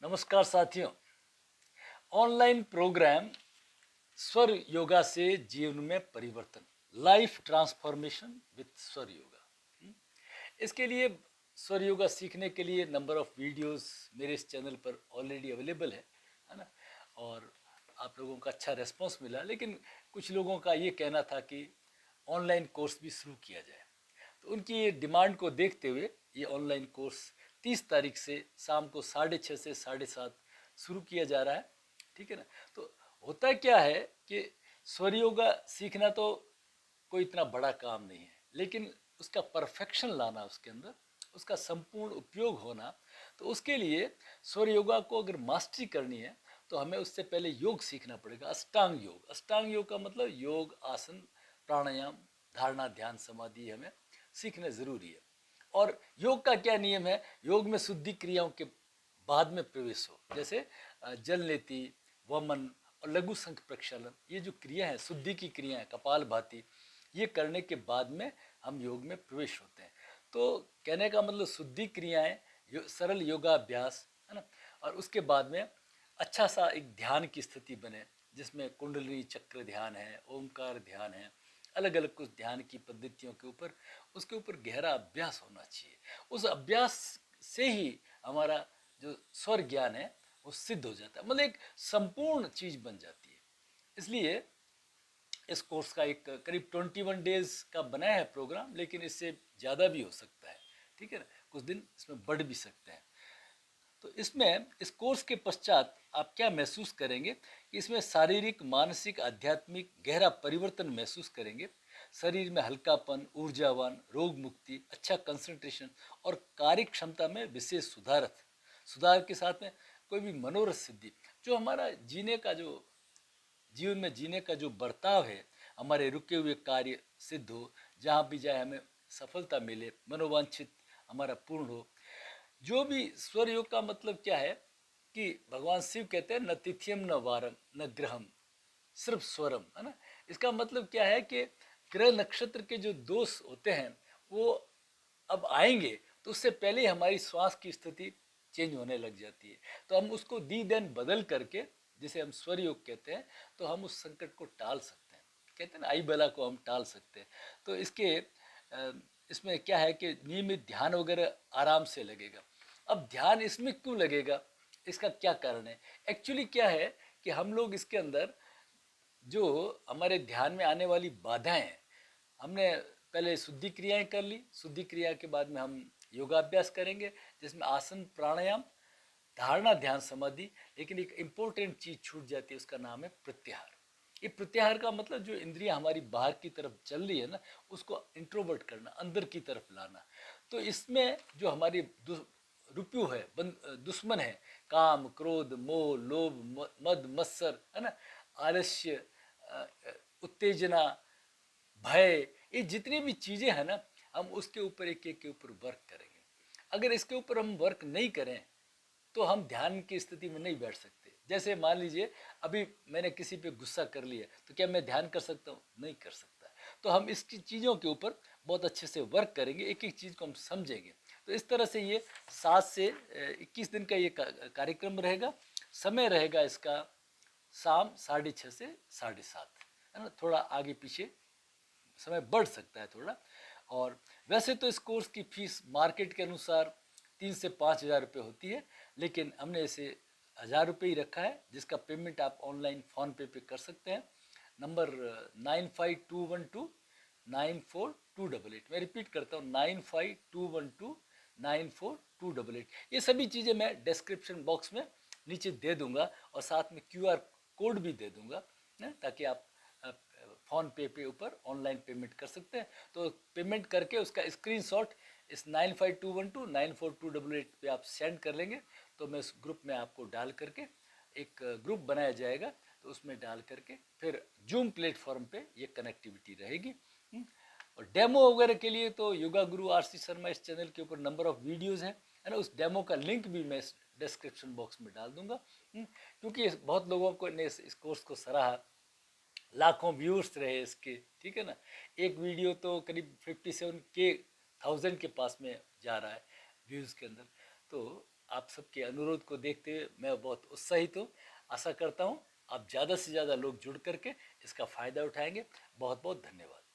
नमस्कार साथियों। Online programme स्वर योगा से जीवन में परिवर्तन, लाइफ ट्रांसफॉर्मेशन विद स्वर योगा। इसके लिए स्वर योगा सीखने के लिए नंबर ऑफ वीडियोस मेरे इस चैनल पर ऑलरेडी अवेलेबल है ना। और आप लोगों का अच्छा रेस्पॉन्स मिला, लेकिन कुछ लोगों का ये कहना था कि ऑनलाइन कोर्स भी शुरू किया जाए। तो उनकी ये डिमांड को देखते हुए ये ऑनलाइन कोर्स 30 तारीख से शाम को 6:30 से 7:30 शुरू किया जा रहा है। ठीक है ना। तो होता क्या है कि स्वर योगा सीखना तो कोई इतना बड़ा काम नहीं है, लेकिन उसका परफेक्शन लाना, उसके अंदर उसका संपूर्ण उपयोग होना, तो उसके लिए स्वर योगा को अगर मास्टरी करनी है तो हमें उससे पहले योग सीखना पड़ेगा। अष्टांग योग, अष्टांग योग का मतलब योग, आसन, प्राणायाम, धारणा, ध्यान, समाधि हमें सीखना ज़रूरी है। और योग का क्या नियम है? योग में शुद्धि क्रियाओं के बाद में प्रवेश हो, जैसे जल नीति, वमन और लघु संख प्रक्षालन, ये जो क्रिया है, शुद्धि की क्रिया है, कपाल भाती, ये करने के बाद में हम योग में प्रवेश होते हैं। तो कहने का मतलब शुद्धि क्रियाएं, सरल योगाभ्यास है ना। और उसके बाद में अच्छा सा एक ध्यान की स्थिति बने, जिसमें कुंडलिनी चक्र ध्यान है, ओमकार ध्यान है, अलग अलग कुछ ध्यान की पद्धतियों के ऊपर, उसके ऊपर गहरा अभ्यास होना चाहिए। उस अभ्यास से ही हमारा जो स्वर ज्ञान है वो सिद्ध हो जाता है, मतलब एक संपूर्ण चीज बन जाती है। इसलिए इस कोर्स का एक करीब 21 डेज का बनाया है प्रोग्राम, लेकिन इससे ज़्यादा भी हो सकता है। ठीक है ना, कुछ दिन इसमें बढ़ भी सकते हैं। तो इसमें इस कोर्स के पश्चात आप क्या महसूस करेंगे कि इसमें शारीरिक, मानसिक, आध्यात्मिक गहरा परिवर्तन महसूस करेंगे। शरीर में हल्कापन, ऊर्जावान, रोग मुक्ति, अच्छा कंसंट्रेशन और कार्य क्षमता में विशेष सुधार के साथ में कोई भी मनोरथ सिद्धि, जो हमारा जीने का, जो जीवन में जीने का जो बर्ताव है, हमारे रुके हुए कार्य सिद्ध हो, जहाँ भी जाए हमें सफलता मिले, मनोवांछित हमारा पूर्ण हो। जो भी स्वर योग का मतलब क्या है कि भगवान शिव कहते हैं न तिथियम न वारम न ग्रहम, सिर्फ स्वरम, है ना। इसका मतलब क्या है कि ग्रह नक्षत्र के जो दोष होते हैं वो अब आएंगे, तो उससे पहले ही हमारी श्वास की स्थिति चेंज होने लग जाती है। तो हम उसको दी देन बदल करके, जिसे हम स्वर योग कहते हैं, तो हम उस संकट को टाल सकते हैं। कहते हैं ना, आई बला को हम टाल सकते हैं। तो इसमें क्या है कि नियमित ध्यान वगैरह आराम से लगेगा। अब ध्यान इसमें क्यों लगेगा, इसका क्या कारण है? एक्चुअली क्या है कि हम लोग इसके अंदर जो हमारे ध्यान में आने वाली बाधाएं हैं, हमने पहले शुद्धि क्रियाएं कर ली, शुद्धि क्रिया के बाद में हम योगाभ्यास करेंगे, जिसमें आसन, प्राणायाम, धारणा, ध्यान, समाधि, लेकिन एक इम्पोर्टेंट चीज छूट जाती है, उसका नाम है प्रत्याहार। ये प्रत्याहार का मतलब जो इंद्रियां हमारी बाहर की तरफ चल रही है ना, उसको इंट्रोवर्ट करना, अंदर की तरफ लाना। तो इसमें जो हमारी रुपयु है, दुश्मन है, काम, क्रोध, मोह, लोभ, मद, मत्सर, है ना, आलस्य, उत्तेजना, भय, ये जितनी भी चीज़ें हैं ना, हम उसके ऊपर एक एक के ऊपर वर्क करेंगे। अगर इसके ऊपर हम वर्क नहीं करें तो हम ध्यान की स्थिति में नहीं बैठ सकते। जैसे मान लीजिए अभी मैंने किसी पे गुस्सा कर लिया, तो क्या मैं ध्यान कर सकता हूँ? नहीं कर सकता। तो हम इसकी चीज़ों के ऊपर बहुत अच्छे से वर्क करेंगे, एक एक चीज़ को हम समझेंगे। तो इस तरह से ये 7 से 21 दिन का ये कार्यक्रम रहेगा। समय रहेगा इसका शाम 6:30 से 7:30, है ना। थोड़ा आगे पीछे समय बढ़ सकता है थोड़ा। और वैसे तो इस कोर्स की फीस मार्केट के अनुसार 3 से 5 हज़ार रुपये होती है, लेकिन हमने इसे 1,000 रुपये ही रखा है, जिसका पेमेंट आप ऑनलाइन फ़ोन पे कर सकते हैं। नंबर 9521294288। मैं रिपीट करता हूँ, 9521294288। ये सभी चीज़ें मैं डिस्क्रिप्शन बॉक्स में नीचे दे दूंगा, और साथ में QR कोड भी दे दूंगा, ताकि आप फ़ोन पे ऊपर ऑनलाइन पेमेंट कर सकते हैं। तो पेमेंट करके उसका स्क्रीनशॉट इस 9521294288 पे आप सेंड कर लेंगे, तो मैं उस ग्रुप में आपको डाल करके, एक ग्रुप बनाया जाएगा, तो उसमें डाल करके फिर जूम प्लेटफॉर्म पे ये कनेक्टिविटी रहेगी। और डेमो वगैरह के लिए तो योगा गुरु RC शर्मा इस चैनल के ऊपर नंबर ऑफ वीडियोज़ हैं, है ना। उस डेमो का लिंक भी मैं इस डिस्क्रिप्शन बॉक्स में डाल दूंगा, क्योंकि बहुत लोगों को ने इस कोर्स को सराहा, लाखों व्यूअर्स रहे इसके। ठीक है ना, एक वीडियो तो करीब 57K के पास में जा रहा है व्यूज़ के अंदर। तो आप सबके अनुरोध को देखते हुए मैं बहुत उत्साहित हूँ। आशा करता हूँ आप ज़्यादा से ज़्यादा लोग जुड़ करके इसका फ़ायदा उठाएंगे। बहुत बहुत धन्यवाद।